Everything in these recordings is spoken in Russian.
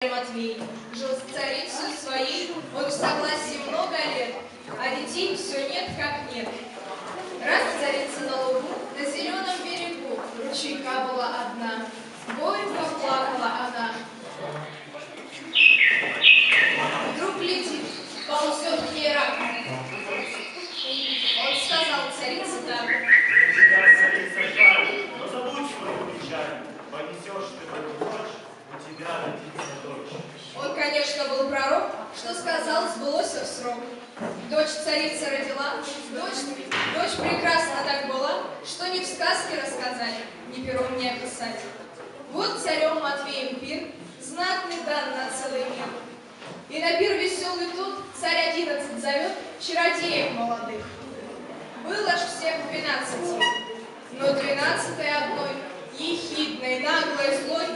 Матвей жил с царицей своей, он в согласии много лет, а детей все нет как нет. Раз царица на лугу, на зеленом берегу, ручейка была одна, горько плакала она. Вдруг летит, ползет к ней рак. Он сказал царице так: «Тебя, царица, жаль, но забудь свою печаль, понесешь ты в ночь, у тебя родится дочь». Он, конечно, был пророк, что сказал, сбылось в срок. Дочь царица родила, дочь прекрасна так была, что ни в сказке рассказать, ни пером не описать. Вот царем Матвеем пир, знатный дан на целый мир. И на пир веселый тут царь 11 зовет чародеев молодых. Было ж всех 12, но 12-й одной, ехидной, наглой, злой,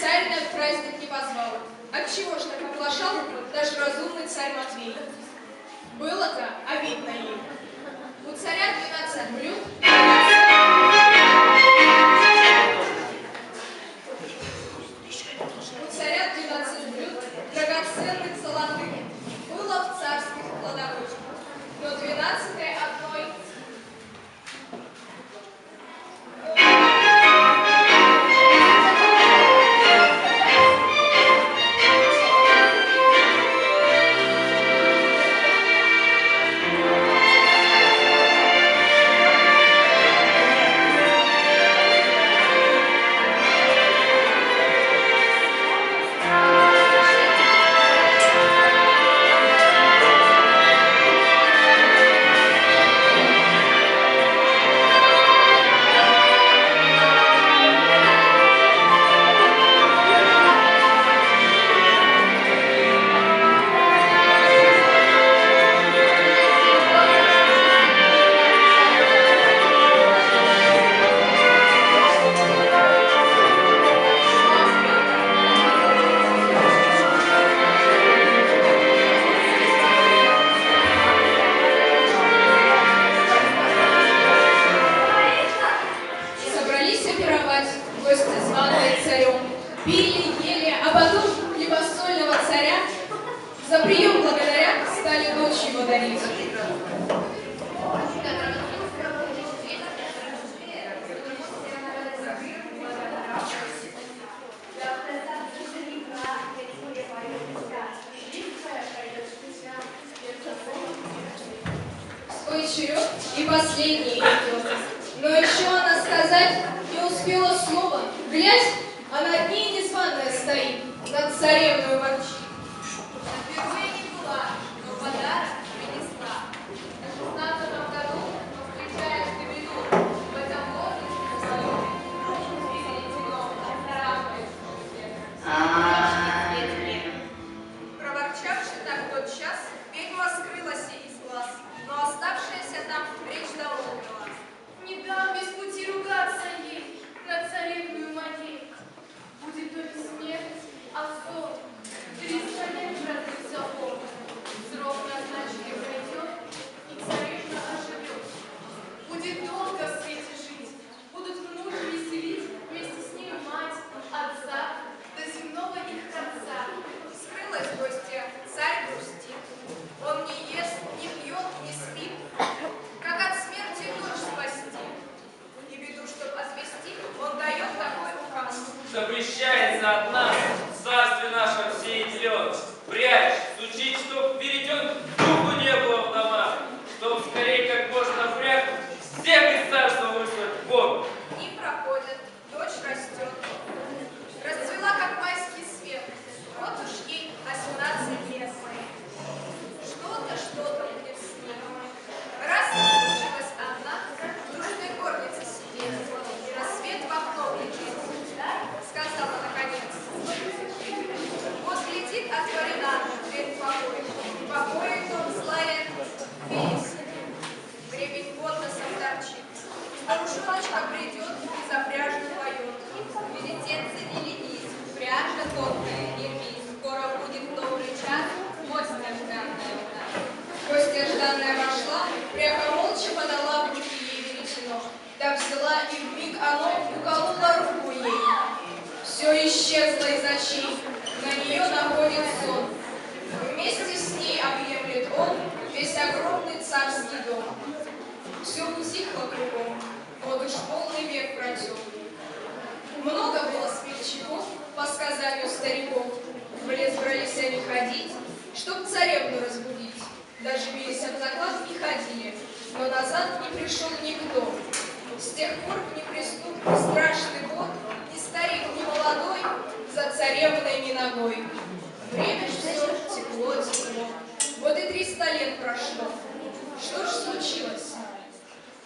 царь на праздник не позвал. Отчего ж так оплошал даже разумный царь Матвей? Было-то, а видно ей. У царя 12 блюд, драгоценных золотых, было в царских кладовых, но 12-й одной. Гости званые царем, пили, ели, а потом хлебосольного царя за прием благодаря стали дочь его дарить. Свой черед и последний идет, но еще она сказать не успела слова. Глядь, а над ней незваная стоит, над царевной ворчит. Впервые не была, но подарок принесла. На 16-м году встречаешь ты беду, в этом возрасте постоянно. Проворчавши так тот час, ведьма скрылась из глаз, но оставшаяся там речь давно была. Не дам без пути ругаться ей на царевную Матвей. Будет то не смерть, а сон. 300 лет продлится он. Срок назначенный пройдет, и царевна оживет. Будет долго в свете жить, будут мужа веселить, вместе с ней мать, отца, до земного их конца. Скрылась гостья, царь грустит. Он не ест, не пьет, не спит, как от смерти дочь спасти. И беду, чтоб отвести, он дает такой указ. Запрещается от нас в царстве нашем сеять лед. Прячь, сучить, чтоб перейден духу не было в домах, чтоб скорее как можно вряд всех из царства выслать Богу. Дни проходят, дочь растет. Расцвела, как майский свет. Вот уж ей 18 лет. Что-то будет с ней. Раз случилась одна, в дружной горнице сидела, и рассвет в окно глядит. Сказала наконец: вот глядит, отворена, сказанию стариков, в лес брались они ходить, чтоб царевну разбудить. Даже бились об заклад и ходили, но назад не пришел никто. С тех пор ни преступный страшный бог, ни старик, ни молодой, за царевной ни ногой. Время ж все текло. Вот и 300 лет прошло. Что ж случилось?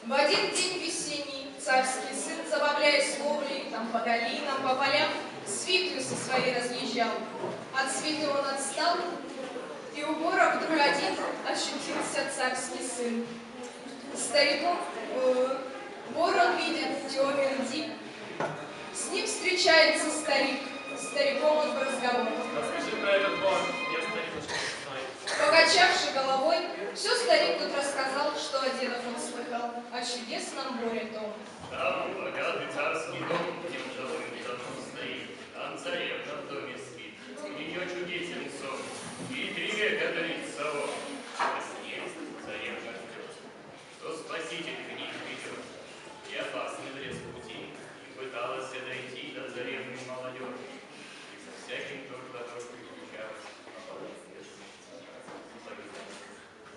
В один день весенний царский сын, забавляясь ловлей, там по долинам, по полям, свиту со своей разъезжал. От свиты он отстал, и у бора вдруг один ощутился царский сын. Стариком бор он видит темен дик. С ним встречается старик. Стариком он в разговор. Расскажи про этот бор, я стариночку знаю. Покачавши головой, все старик тут рассказал, что о дедах он слыхал, о чудесном боре том. Там богатый царский дом, где вдовым давно стоит. Там царевна в доме спит, ее чудесен сон. И 3 века горит совок. Во сне царевна ждет, что спаситель к ней придет. И опасный лес пути, и пыталась дойти до царевны молодежи. И со всяким дождь встречалась, а полностью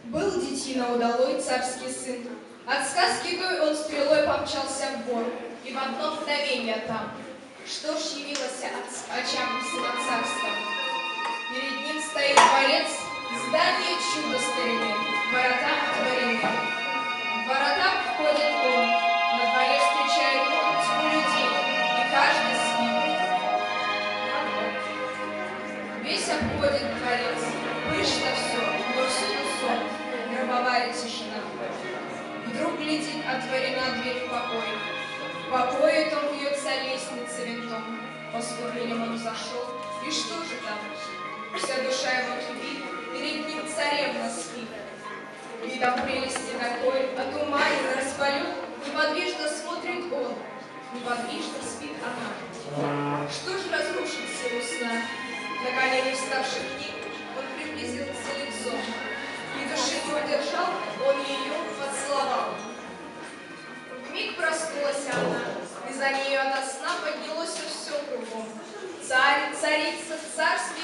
Был детина удалой царский сын. От сказки той он стрелой помчался в бор, и в одно мгновение там. Что ж явилось очам сына царства? Перед ним стоит дворец, здание чудо старины, ворота отворены. В ворота входит он, на дворе встречает он тьму людей, и каждый спит. Весь обходит дворец, пышно все, но всюду сон, гробовая тишина. Вдруг глядит, отворена дверь в покой. В покое том бьется лестница винтом. По ступеням он зашел, и что же там? Вся душа его кипит, перед ним царевна спит. Видом прелести такой, отуманен, распален, неподвижно смотрит он, неподвижно спит она. Что же разрушит силу сна? На колени вставших ним он приблизился лицом, и души не удержал, он ее поцеловал. Вмиг проснулась она, и за нею ото сна поднялось все кругом. Царь, царица, царский